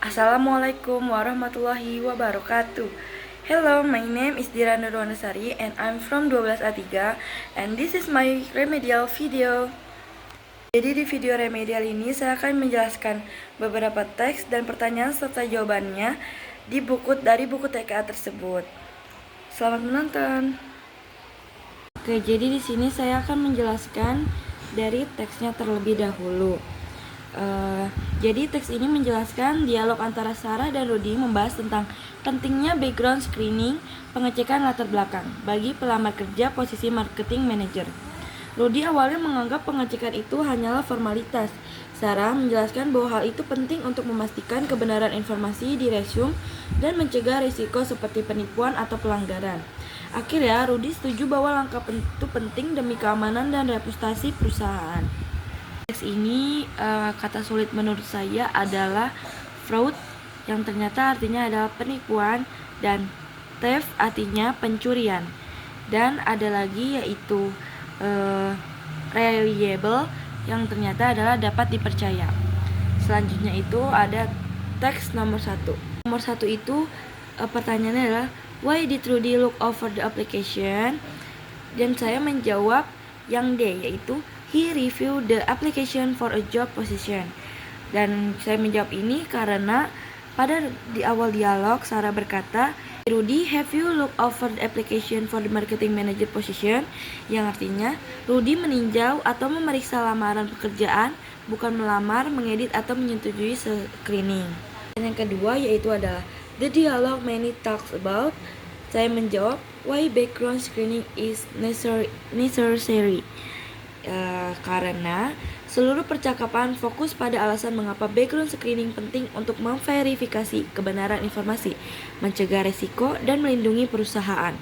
Assalamualaikum warahmatullahi wabarakatuh. Hello, my name is Dira Nurwanasari and I'm from 12A3 and this is my remedial video. Jadi di video remedial ini saya akan menjelaskan beberapa teks dan pertanyaan serta jawabannya dari buku TKA tersebut. Selamat menonton. Oke, jadi di sini saya akan menjelaskan dari teksnya terlebih dahulu. Jadi teks ini menjelaskan dialog antara Sarah dan Rudy membahas tentang pentingnya background screening, pengecekan latar belakang bagi pelamar kerja posisi marketing manager. Rudy awalnya menganggap pengecekan itu hanyalah formalitas. Sarah menjelaskan bahwa hal itu penting untuk memastikan kebenaran informasi di resume dan mencegah risiko seperti penipuan atau pelanggaran. Akhirnya Rudy setuju bahwa langkah itu penting demi keamanan dan reputasi perusahaan. Teks ini kata sulit menurut saya adalah fraud, yang ternyata artinya adalah penipuan, dan theft artinya pencurian. Dan ada lagi yaitu reliable, yang ternyata adalah dapat dipercaya. Selanjutnya itu ada teks nomor 1. Nomor 1 itu pertanyaannya adalah why did Rudy look over the application? Dan saya menjawab yang D, yaitu he reviewed the application for a job position. Dan saya menjawab ini karena di awal dialog Sarah berkata, Rudy, have you looked over the application for the marketing manager position? Yang artinya Rudy meninjau atau memeriksa lamaran pekerjaan, bukan melamar, mengedit atau menyetujui screening. Dan yang kedua yaitu adalah the dialogue many talks about. Saya menjawab why background screening is necessary. Karena seluruh percakapan fokus pada alasan mengapa background screening penting untuk memverifikasi kebenaran informasi, mencegah risiko, dan melindungi perusahaan.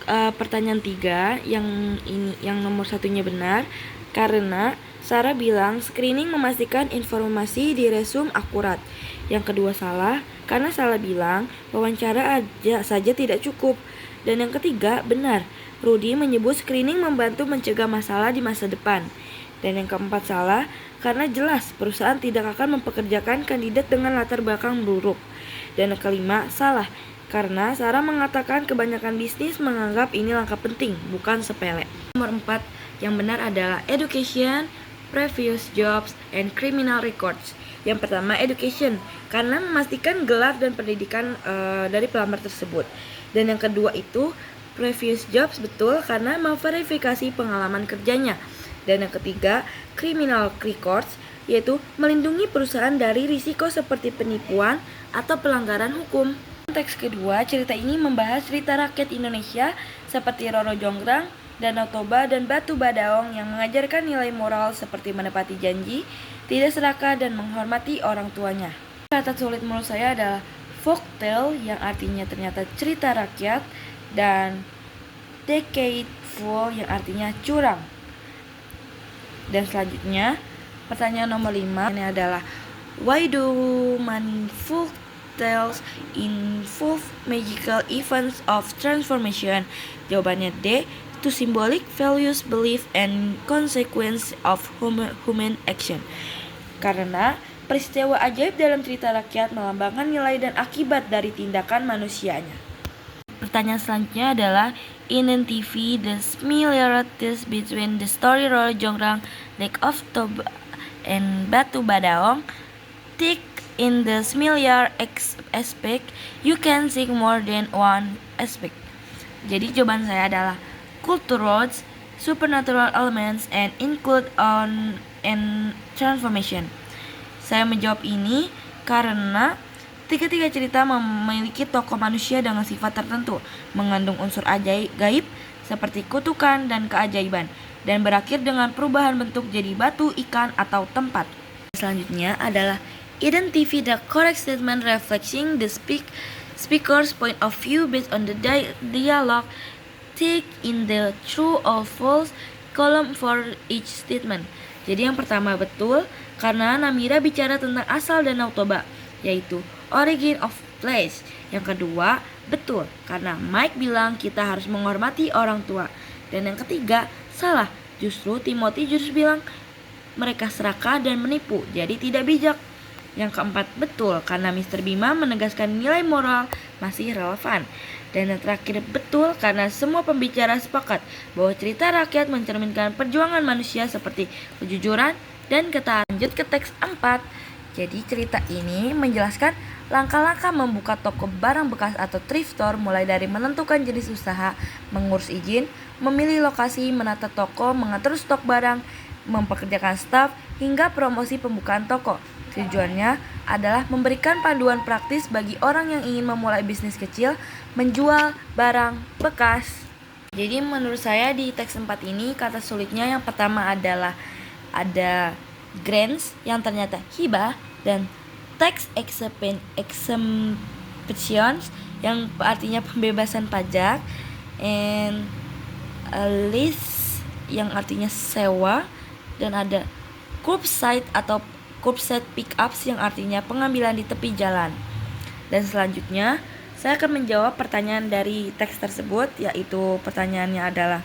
Pertanyaan 3 yang nomor satunya benar karena Sarah bilang screening memastikan informasi di resume akurat. Yang kedua salah karena Sarah bilang wawancara saja tidak cukup. Dan yang ketiga benar, Rudy menyebut screening membantu mencegah masalah di masa depan. Dan yang keempat salah karena jelas perusahaan tidak akan mempekerjakan kandidat dengan latar belakang buruk. Dan yang kelima salah karena Sarah mengatakan kebanyakan bisnis menganggap ini langkah penting, bukan sepele. Nomor 4 yang benar adalah education, previous jobs, and criminal records. Yang pertama education karena memastikan gelar dan pendidikan dari pelamar tersebut. Dan yang kedua itu previous jobs, betul, karena memverifikasi pengalaman kerjanya. Dan yang ketiga criminal records, yaitu melindungi perusahaan dari risiko seperti penipuan atau pelanggaran hukum. Teks kedua, cerita ini membahas cerita rakyat Indonesia seperti Roro Jonggrang, Danau Toba, dan Batu Badaong yang mengajarkan nilai moral seperti menepati janji, tidak serakah, dan menghormati orang tuanya. Kata sulit menurut saya adalah folktale, yang artinya ternyata cerita rakyat, dan decadeful, yang artinya curang. Dan selanjutnya pertanyaan nomor 5 ini adalah why do many folktales involve magical events of transformation? Jawabannya D, to symbolic values, belief, and consequence of human action. Karena peristiwa ajaib dalam cerita rakyat melambangkan nilai dan akibat dari tindakan manusianya. Pertanyaan selanjutnya adalah identify the similarities between the story Roro Jonggrang, Lake of Toba, and Batu Badaong. Take in the similar aspect, you can see more than one aspect. Jadi jawaban saya adalah cultural, supernatural elements, and include on and transformation. Saya menjawab ini karena tiga-tiga cerita memiliki tokoh manusia dengan sifat tertentu, mengandung unsur gaib seperti kutukan dan keajaiban, dan berakhir dengan perubahan bentuk jadi batu, ikan, atau tempat. Selanjutnya adalah identify the correct statement reflecting the speaker's point of view based on the dialogue. Take in the true or false column for each statement. Jadi yang pertama betul karena Namira bicara tentang asal Danau Toba, yaitu origin of place. Yang kedua betul karena Mike bilang kita harus menghormati orang tua. Dan yang ketiga salah, justru Timothy bilang mereka serakah dan menipu, jadi tidak bijak. Yang keempat, betul, karena Mr. Bima menegaskan nilai moral masih relevan. Dan yang terakhir, betul, karena semua pembicara sepakat bahwa cerita rakyat mencerminkan perjuangan manusia seperti kejujuran dan ketaatan. Lanjut ke teks 4. Jadi cerita ini menjelaskan langkah-langkah membuka toko barang bekas atau thrift store, mulai dari menentukan jenis usaha, mengurus izin, memilih lokasi, menata toko, mengatur stok barang, mempekerjakan staf, hingga promosi pembukaan toko. Tujuannya adalah memberikan panduan praktis bagi orang yang ingin memulai bisnis kecil menjual barang bekas. Jadi menurut saya di teks 4 ini kata sulitnya yang pertama adalah ada grants yang ternyata hibah, dan tax exemptions yang artinya pembebasan pajak, and a lease yang artinya sewa, dan ada curbside atau curbside pickups yang artinya pengambilan di tepi jalan. Dan selanjutnya saya akan menjawab pertanyaan dari teks tersebut, yaitu pertanyaannya adalah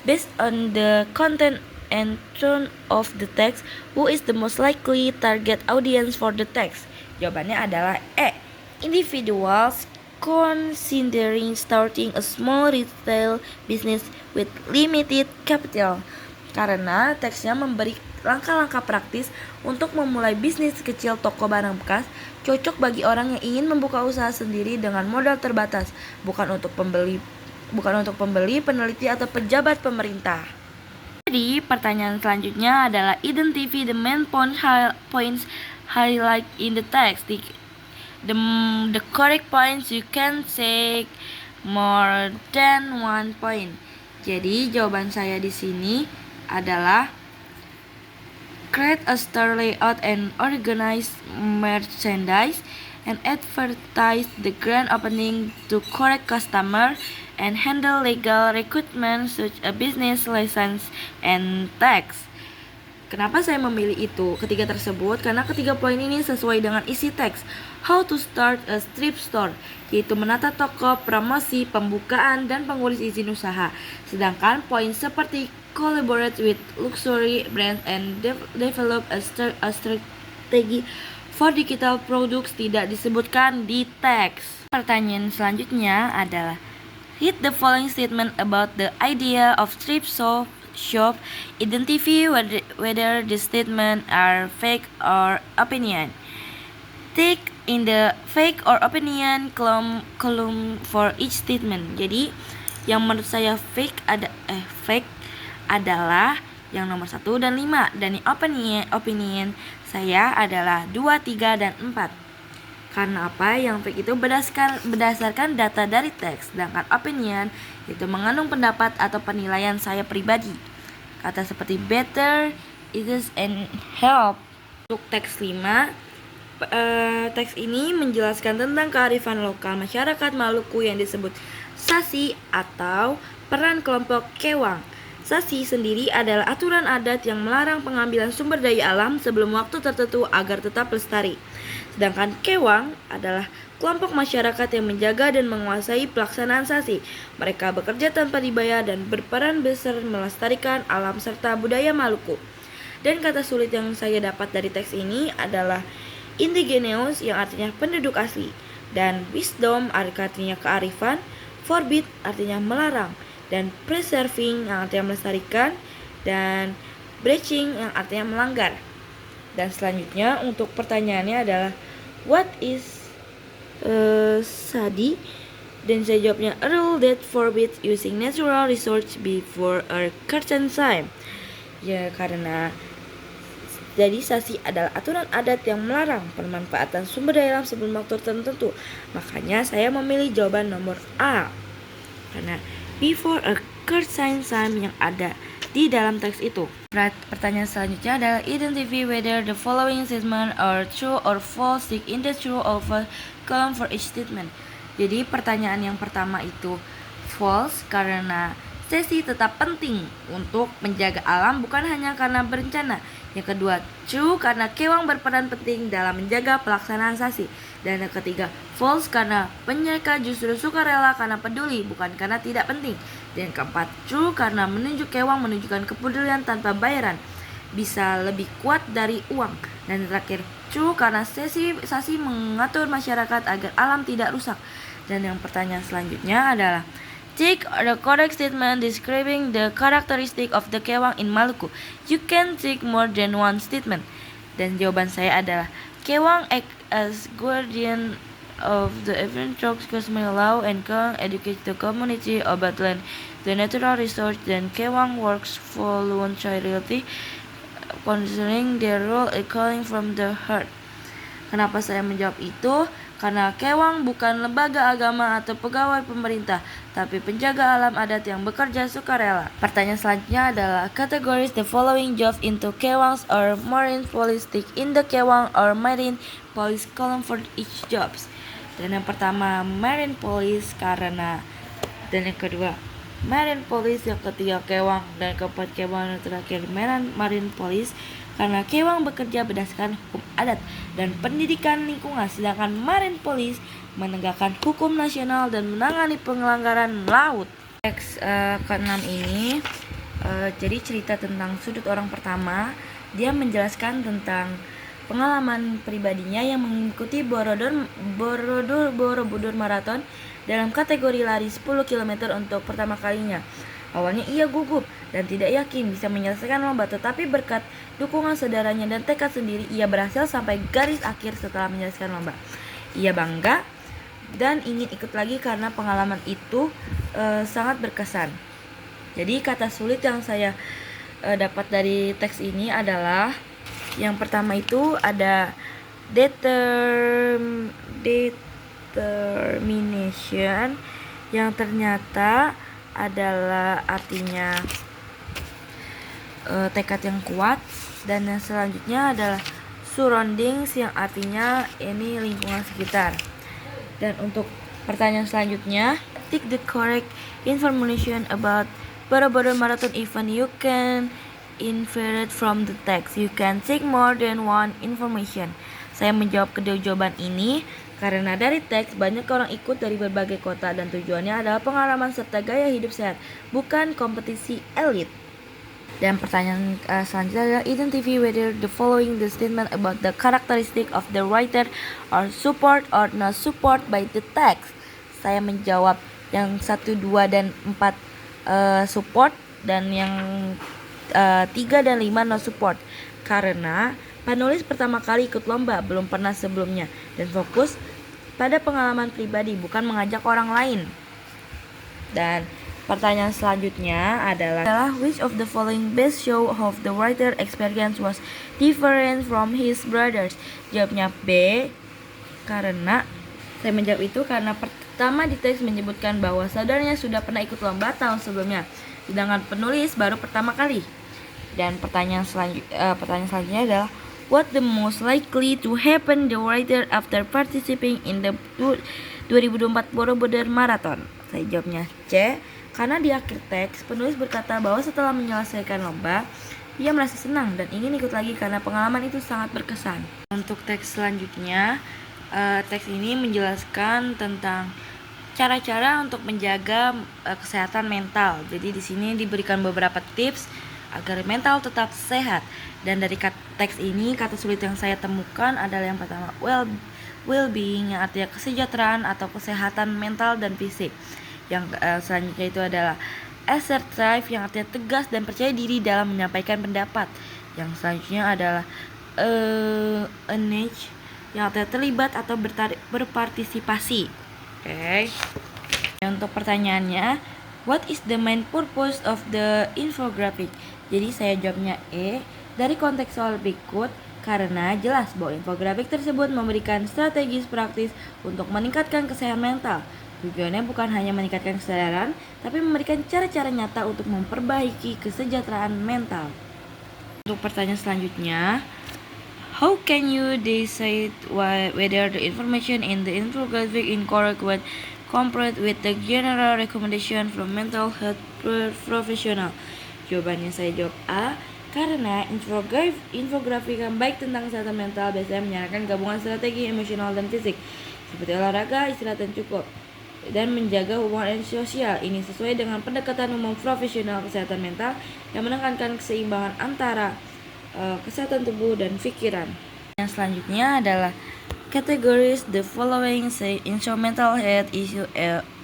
based on the content and tone of the text, who is the most likely target audience for the text? Jawabannya adalah E. Individuals considering starting a small retail business with limited capital. Karena teksnya memberi langkah-langkah praktis untuk memulai bisnis kecil toko barang bekas, cocok bagi orang yang ingin membuka usaha sendiri dengan modal terbatas, bukan untuk pembeli, peneliti atau pejabat pemerintah. Jadi pertanyaan selanjutnya adalah identify the main points highlight in the text. The correct points you can take more than one point. Jadi jawaban saya di sini adalah create a store layout and organize merchandise and advertise the grand opening to correct customer and handle legal recruitment such a business license and tax. Kenapa saya memilih itu ketiga tersebut? Karena ketiga poin ini sesuai dengan isi teks. How to start a thrift store, yaitu menata toko, promosi, pembukaan, dan pengurus izin usaha. Sedangkan poin seperti collaborate with luxury brands and develop a strategy for digital products tidak disebutkan di teks. Pertanyaan selanjutnya adalah read the following statement about the idea of thrift shop. Identify whether the statement are fake or opinion. Take in the fake or opinion column for each statement. Jadi yang menurut saya fake adalah yang nomor 1 dan 5, dan opinion saya adalah 2, 3, dan 4. Karena apa? Yang fake itu berdasarkan data dari teks, sedangkan opinion itu mengandung pendapat atau penilaian saya pribadi. Kata seperti better, is, and help. Untuk teks 5, teks ini menjelaskan tentang kearifan lokal masyarakat Maluku yang disebut sasi atau peran kelompok kewang. Sasi sendiri adalah aturan adat yang melarang pengambilan sumber daya alam sebelum waktu tertentu agar tetap lestari. Sedangkan kewang adalah kelompok masyarakat yang menjaga dan menguasai pelaksanaan sasi. Mereka bekerja tanpa dibayar dan berperan besar melestarikan alam serta budaya Maluku. Dan kata sulit yang saya dapat dari teks ini adalah indigenous yang artinya penduduk asli, dan wisdom artinya kearifan, forbid artinya melarang, dan preserving yang artinya melestarikan, dan breaching yang artinya melanggar. Dan selanjutnya untuk pertanyaannya adalah what is sadi? Dan saya jawabnya a rule that forbids using natural resources before a certain time. Ya, karena jadi sasi adalah aturan adat yang melarang pemanfaatan sumber daya alam sebelum waktu tertentu. Makanya saya memilih jawaban nomor A, karena before a certain time yang ada di dalam teks itu. Pertanyaan selanjutnya adalah identify whether the following statement are true or false. Tick in the true or false column for each statement. Jadi pertanyaan yang pertama itu false karena sesi tetap penting untuk menjaga alam bukan hanya karena berencana. Yang kedua, true karena kewang berperan penting dalam menjaga pelaksanaan sasi. Dan yang ketiga, false karena penyeka justru sukarela karena peduli bukan karena tidak penting. Dan yang keempat, true karena kewang menunjukkan kepedulian tanpa bayaran bisa lebih kuat dari uang. Dan yang terakhir, True, karena sasi mengatur masyarakat agar alam tidak rusak. Dan yang pertanyaan selanjutnya adalah take the correct statement describing the characteristic of the kewang in Maluku. You can take more than one statement. Dan jawaban saya adalah kewang act as guardian of the event trucks customary law and can educate the community about land, the natural resource, dan kewang works voluntarily considering their role in calling from the heart. Kenapa saya menjawab itu? Karena kewang bukan lembaga agama atau pegawai pemerintah, tapi penjaga alam adat yang bekerja sukarela. Pertanyaan selanjutnya adalah categorize the following jobs into kewangs or marine police. Stick in the kewang or marine police column for each jobs. Dan yang pertama marine police dan yang kedua marine police, yang ketiga kewang, dan keempat kewang, yang terakhir marine police karena kewang bekerja berdasarkan hukum adat dan pendidikan lingkungan, sedangkan marine police menegakkan hukum nasional dan menangani pelanggaran laut. Teks ke-6 ini jadi cerita tentang sudut orang pertama. Dia menjelaskan tentang pengalaman pribadinya yang mengikuti Borobudur Marathon dalam kategori lari 10 km untuk pertama kalinya. Awalnya ia gugup dan tidak yakin bisa menyelesaikan lomba, tetapi berkat dukungan saudaranya dan tekad sendiri, ia berhasil sampai garis akhir setelah menyelesaikan lomba. Ia bangga dan ingin ikut lagi karena pengalaman itu sangat berkesan. Jadi kata sulit yang saya dapat dari teks ini adalah yang pertama itu ada determination, yang ternyata adalah artinya tekad yang kuat. Dan yang selanjutnya adalah surroundings, yang artinya ini lingkungan sekitar. Dan untuk pertanyaan selanjutnya, take the correct information about Borobudur Marathon event. You can infer it from the text. You can take more than one information. Saya menjawab kedua jawaban ini karena dari teks banyak orang ikut dari berbagai kota dan tujuannya adalah pengalaman serta gaya hidup sehat, bukan kompetisi elit. Dan pertanyaan selanjutnya adalah identify whether the following the statement about the characteristic of the writer are support or not support by the text. Saya menjawab yang 1, 2, dan 4 support, dan yang 3 dan 5 no support. Karena penulis pertama kali ikut lomba, belum pernah sebelumnya, dan fokus pada pengalaman pribadi, bukan mengajak orang lain. Dan pertanyaan selanjutnya adalah which of the following best show of the writer experience was different from his brothers? Jawabnya B, karena saya menjawab itu karena pertama di teks menyebutkan bahwa saudaranya sudah pernah ikut lomba tahun sebelumnya, sedangkan penulis baru pertama kali. Dan pertanyaan selanjutnya adalah what the most likely to happen the writer after participating in the 2024 Borobudur Marathon? Saya jawabnya C, karena di akhir teks penulis berkata bahwa setelah menyelesaikan lomba ia merasa senang dan ingin ikut lagi karena pengalaman itu sangat berkesan. Untuk teks selanjutnya, teks ini menjelaskan tentang cara-cara untuk menjaga kesehatan mental. Jadi di sini diberikan beberapa tips agar mental tetap sehat. Dan dari teks ini, kata sulit yang saya temukan adalah yang pertama well-being, yang artinya kesejahteraan atau kesehatan mental dan fisik. Yang selanjutnya itu adalah assertive, yang artinya tegas dan percaya diri dalam menyampaikan pendapat. Yang selanjutnya adalah engage, yang artinya terlibat atau berpartisipasi. Oke. Untuk pertanyaannya, what is the main purpose of the infographic? Jadi saya jawabnya E, dari konteks soal berikut, karena jelas bahwa infografik tersebut memberikan strategis praktis untuk meningkatkan kesehatan mental. Tujuannya bukan hanya meningkatkan kesadaran, tapi memberikan cara-cara nyata untuk memperbaiki kesejahteraan mental. Untuk pertanyaan selanjutnya, how can you decide whether the information in the infographic incorrect when compared with the general recommendation from mental health professional? Jawabannya saya jawab A, karena infografik yang baik tentang kesehatan mental biasanya menyarankan gabungan strategi emosional dan fisik seperti olahraga, istirahat dan cukup, dan menjaga hubungan sosial. Ini sesuai dengan pendekatan umum profesional kesehatan mental yang menekankan keseimbangan antara kesehatan tubuh dan pikiran. Yang selanjutnya adalah categories the following say into mental health issue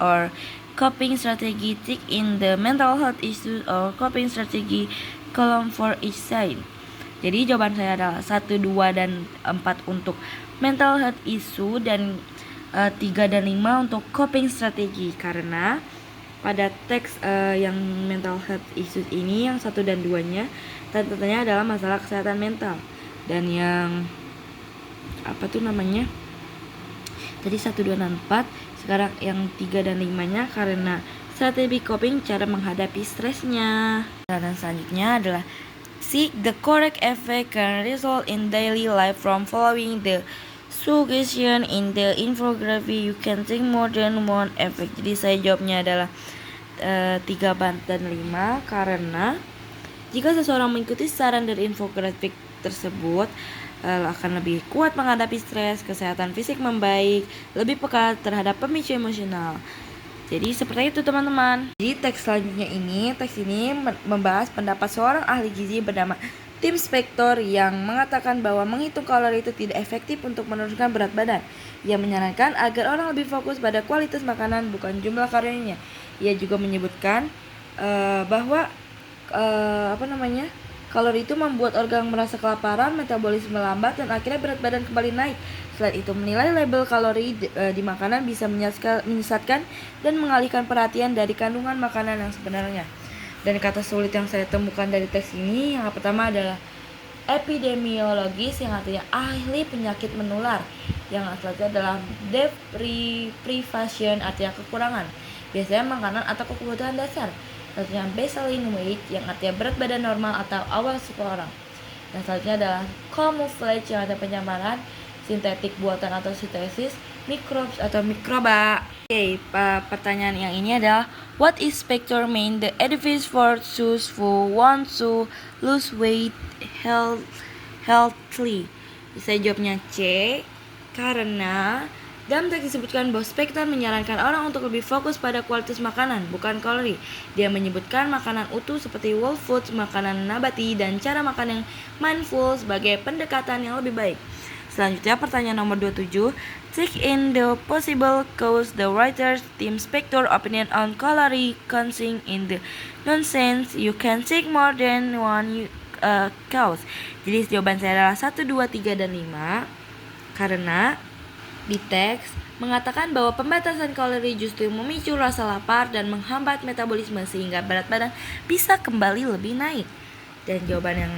or coping strategy. Tick in the mental health issue or coping strategy column for each side. Jadi jawaban saya adalah 1, 2, dan 4 untuk mental health issue dan 3 dan 5 untuk coping strategy, karena pada teks yang mental health issues ini yang 1 dan 2-nya tanda-tandanya adalah masalah kesehatan mental, dan yang tadi 1, 2, dan 4, sekarang yang 3 dan 5-nya karena strategi coping, cara menghadapi stresnya. Dan selanjutnya adalah seek the correct effect can result in daily life from following the suggestion in the infographic. You can think more than one effect. Jadi saya jawabnya adalah 3, 4, dan 5, karena jika seseorang mengikuti saran dari infografik tersebut akan lebih kuat menghadapi stres, kesehatan fisik membaik, lebih peka terhadap pemicu emosional. Jadi seperti itu teman-teman. Jadi teks ini membahas pendapat seorang ahli gizi bernama Tim Spector yang mengatakan bahwa menghitung kalori itu tidak efektif untuk menurunkan berat badan. Ia menyarankan agar orang lebih fokus pada kualitas makanan bukan jumlah kalorinya. Ia juga menyebutkan bahwa kalori itu membuat organ merasa kelaparan, metabolisme lambat, dan akhirnya berat badan kembali naik. Selain itu, menilai label kalori di makanan bisa menyesatkan dan mengalihkan perhatian dari kandungan makanan yang sebenarnya. Dan kata sulit yang saya temukan dari teks ini, yang pertama adalah epidemiologis, yang artinya ahli penyakit menular. Yang selanjutnya adalah deprivation, artinya kekurangan, biasanya makanan atau kebutuhan dasar. Selanjutnya baseline weight, yang artinya berat badan normal atau awal seseorang. Dan selanjutnya adalah camouflage, yang artinya penyamaran, sintetik buatan atau sintesis, microbes atau mikroba. Oke, pertanyaan yang ini adalah what is Spector mean the advice for those who want to lose weight healthily? Saya jawabnya C, karena dalam teks disebutkan bahwa Spector menyarankan orang untuk lebih fokus pada kualitas makanan, bukan kalori. Dia menyebutkan makanan utuh seperti whole foods, makanan nabati, dan cara makan yang mindful sebagai pendekatan yang lebih baik. Selanjutnya pertanyaan nomor 27. Take in the possible cause the writer's Tim Spector opinion on calorie counting in the nonsense. You can take more than one cause. Jadi jawaban saya adalah 1, 2, 3, dan 5, karena di teks mengatakan bahwa pembatasan kalori justru memicu rasa lapar dan menghambat metabolisme sehingga berat badan bisa kembali lebih naik. Dan jawaban yang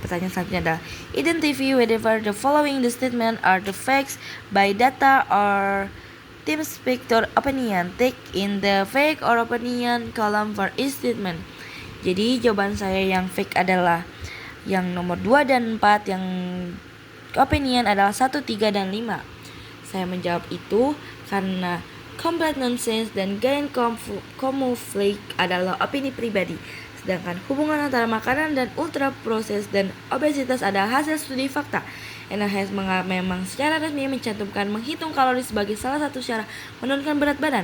pertanyaan selanjutnya adalah identify whether the following the statement are the facts by data or Tim Spector opinion. Take in the fake or opinion column for each statement. Jadi jawaban saya yang fake adalah yang nomor 2 dan 4, yang opinion adalah 1, 3, dan 5. Saya menjawab itu karena complete nonsense dan gain camouflage adalah opini pribadi. Sedangkan hubungan antara makanan dan ultra proses dan obesitas adalah hasil studi fakta. NHS memang secara resmi mencantumkan menghitung kalori sebagai salah satu cara menurunkan berat badan.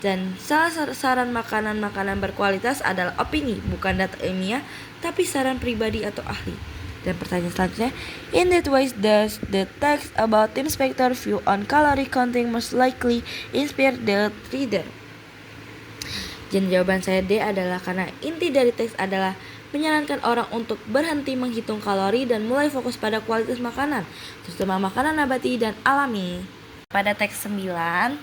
Dan salah saran makanan berkualitas adalah opini, bukan data ilmiah, tapi saran pribadi atau ahli. Dan pertanyaan selanjutnya, in that way does the text about Tim Spector view on calorie counting most likely inspire the reader? Dan jawaban saya D adalah karena inti dari teks adalah menyarankan orang untuk berhenti menghitung kalori dan mulai fokus pada kualitas makanan, terutama makanan nabati dan alami. Pada teks 9,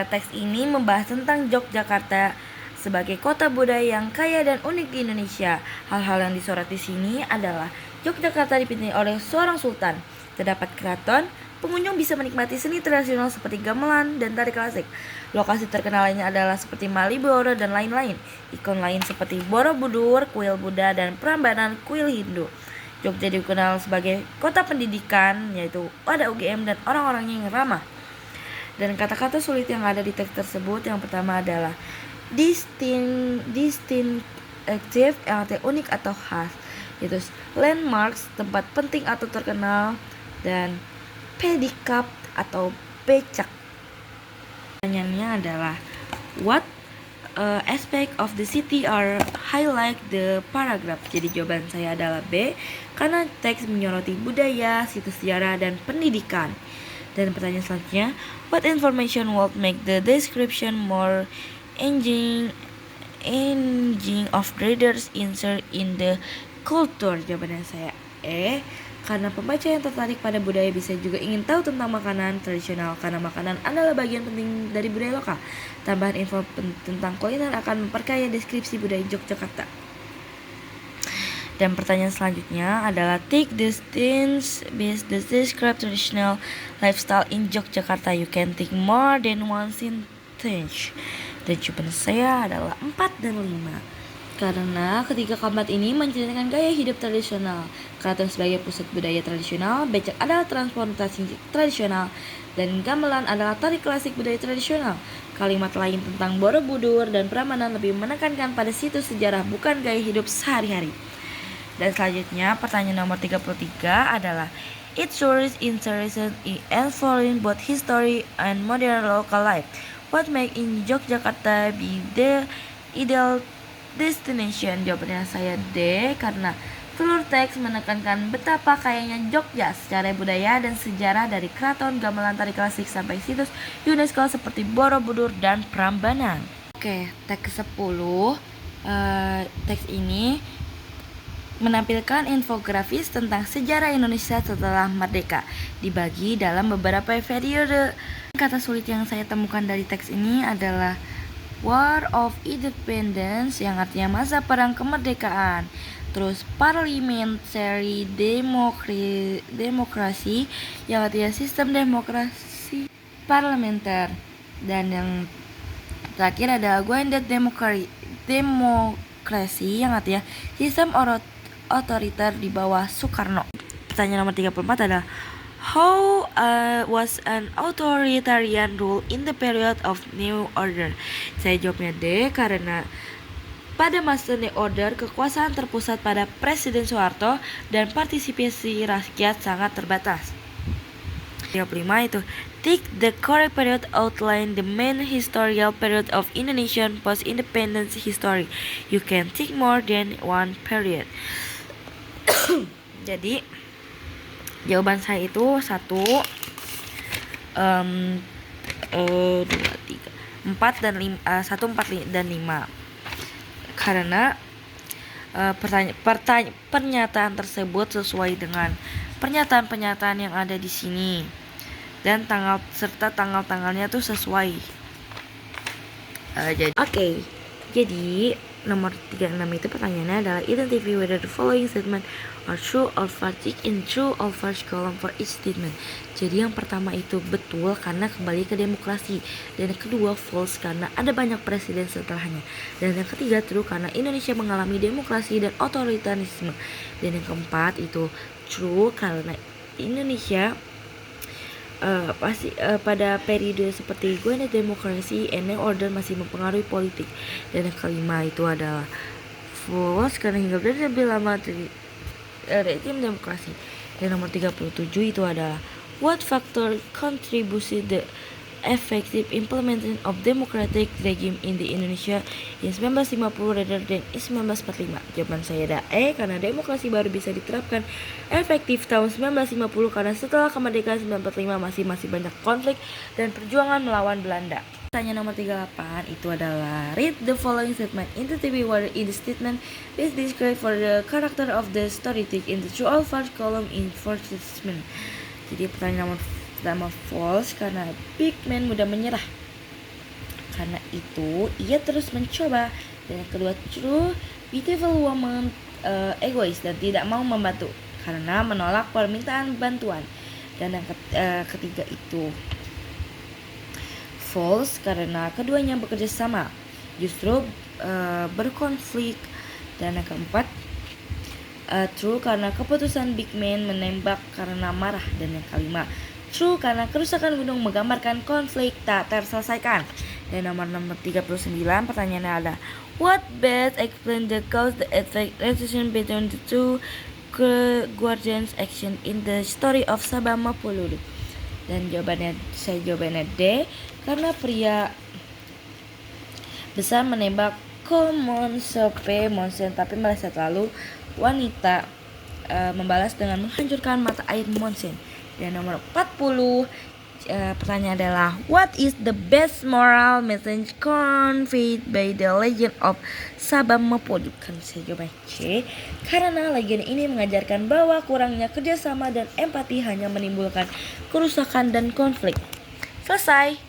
teks ini membahas tentang Yogyakarta sebagai kota budaya yang kaya dan unik di Indonesia. Hal-hal yang disorot di sini adalah Yogyakarta dipimpin oleh seorang sultan, terdapat keraton, pengunjung bisa menikmati seni tradisional seperti gamelan dan tari klasik. Lokasi terkenal lainnya adalah seperti Malioboro dan lain-lain. Ikon lain seperti Borobudur, kuil Buddha, dan Prambanan, kuil Hindu. Jogja dikenal sebagai kota pendidikan, yaitu ada UGM dan orang-orangnya yang ramah. Dan kata-kata sulit yang ada di teks tersebut, yang pertama adalah distinctive, yang artinya unik atau khas, yaitu landmarks, tempat penting atau terkenal, dan pedicab atau becak. Pertanyaannya adalah what aspect of the city are highlight the paragraph. Jadi jawaban saya adalah B, karena teks menyoroti budaya, situs sejarah, dan pendidikan. Dan pertanyaan selanjutnya, what information would make the description more engaging of readers insert in the culture? Jawabannya saya E, karena pembaca yang tertarik pada budaya bisa juga ingin tahu tentang makanan tradisional, karena makanan adalah bagian penting dari budaya lokal. Tambahan info tentang kuliner akan memperkaya deskripsi budaya Yogyakarta. Dan pertanyaan selanjutnya adalah take the things based the describe traditional lifestyle in Yogyakarta. You can take more than one sentence. Dan jawaban saya adalah 4 dan 5. Karena ketiga kalimat ini menceritakan gaya hidup tradisional. Keraton sebagai pusat budaya tradisional, becak adalah transportasi tradisional, dan gamelan adalah tari klasik budaya tradisional. Kalimat lain tentang Borobudur dan Prambanan lebih menekankan pada situs sejarah, bukan gaya hidup sehari-hari. Dan selanjutnya pertanyaan nomor 33 adalah its tourist interested in following both history and modern local life. What make in Yogyakarta be the ideal destination? Jawabannya saya D, karena seluruh teks menekankan betapa kayanya Jogja secara budaya dan sejarah, dari keraton, gamelan, tari klasik sampai situs UNESCO seperti Borobudur dan Prambanan. Oke, teks ke-10. Teks ini menampilkan infografis tentang sejarah Indonesia setelah merdeka, dibagi dalam beberapa periode. Kata sulit yang saya temukan dari teks ini adalah War of Independence, yang artinya masa perang kemerdekaan. Terus parliamentary demokrasi, yang artinya sistem demokrasi parlementer. Dan yang terakhir adalah grounded demokrasi, yang artinya sistem otoriter di bawah Soekarno. Pertanyaan nomor 34 adalah how was an authoritarian rule in the period of New Order? Saya jawabnya D, karena pada masa New Order kekuasaan terpusat pada Presiden Soeharto dan partisipasi rakyat sangat terbatas. 35 itu take the correct period, outline the main historical period of Indonesian post-independence history. You can take more than one period. Jadi jawaban saya itu 1, 2, 3, 4 dan 5, 1, 4 dan 5. Karena pernyataan tersebut sesuai dengan pernyataan-pernyataan yang ada di sini, dan tanggal-tanggalnya tuh sesuai. Jadi nomor 36 itu pertanyaannya adalah identify whether the following statement are true or false. Tick in true or false column for each statement. Jadi yang pertama itu betul karena kembali ke demokrasi, dan yang kedua false karena ada banyak presiden setelahnya, dan yang ketiga true karena Indonesia mengalami demokrasi dan otoritarisme, dan yang keempat itu true karena Indonesia pada periode seperti grounded demokrasi and New Order masih mempengaruhi politik, dan yang kelima itu adalah false karena hingga lebih lama rezim demokrasi. Dan nomor 37 itu adalah what factor contributed the effective implementation of democratic regime in the Indonesia in 1950 rather than in 1945. Jawaban saya ada E, karena demokrasi baru bisa diterapkan efektif tahun 1950 karena setelah kemerdekaan 1945 masih banyak konflik dan perjuangan melawan Belanda. Pertanyaan nomor 38 itu adalah read the following statement into TV whether in the statement is described for the character of the story. Tick in the true or false column in first statement. Jadi pertanyaan nomor pertama false karena Big Man mudah menyerah, karena itu ia terus mencoba. Dan yang kedua true, beautiful woman egois dan tidak mau membantu karena menolak permintaan bantuan. Dan yang ketiga itu false karena keduanya bekerja sama, justru berkonflik. Dan yang keempat true karena keputusan Big Man menembak karena marah. Dan yang kelima true karena kerusakan gunung menggambarkan konflik tak terselesaikan. Dan nomor 39 pertanyaannya ada what best explain the cause the effect relation between the two guardians action in the story of Sabah Mapolulu. Dan jawabannya D, karena besar menembak Komonsope Monsen, tapi meleset lalu wanita membalas dengan menghancurkan mata air Monsen. Dan nomor 40, pertanyaan adalah what is the best moral message conveyed by the legend of Sabamopodu? Kan saya jawab C, karena legenda ini mengajarkan bahwa kurangnya kerjasama dan empati hanya menimbulkan kerusakan dan konflik. Selesai.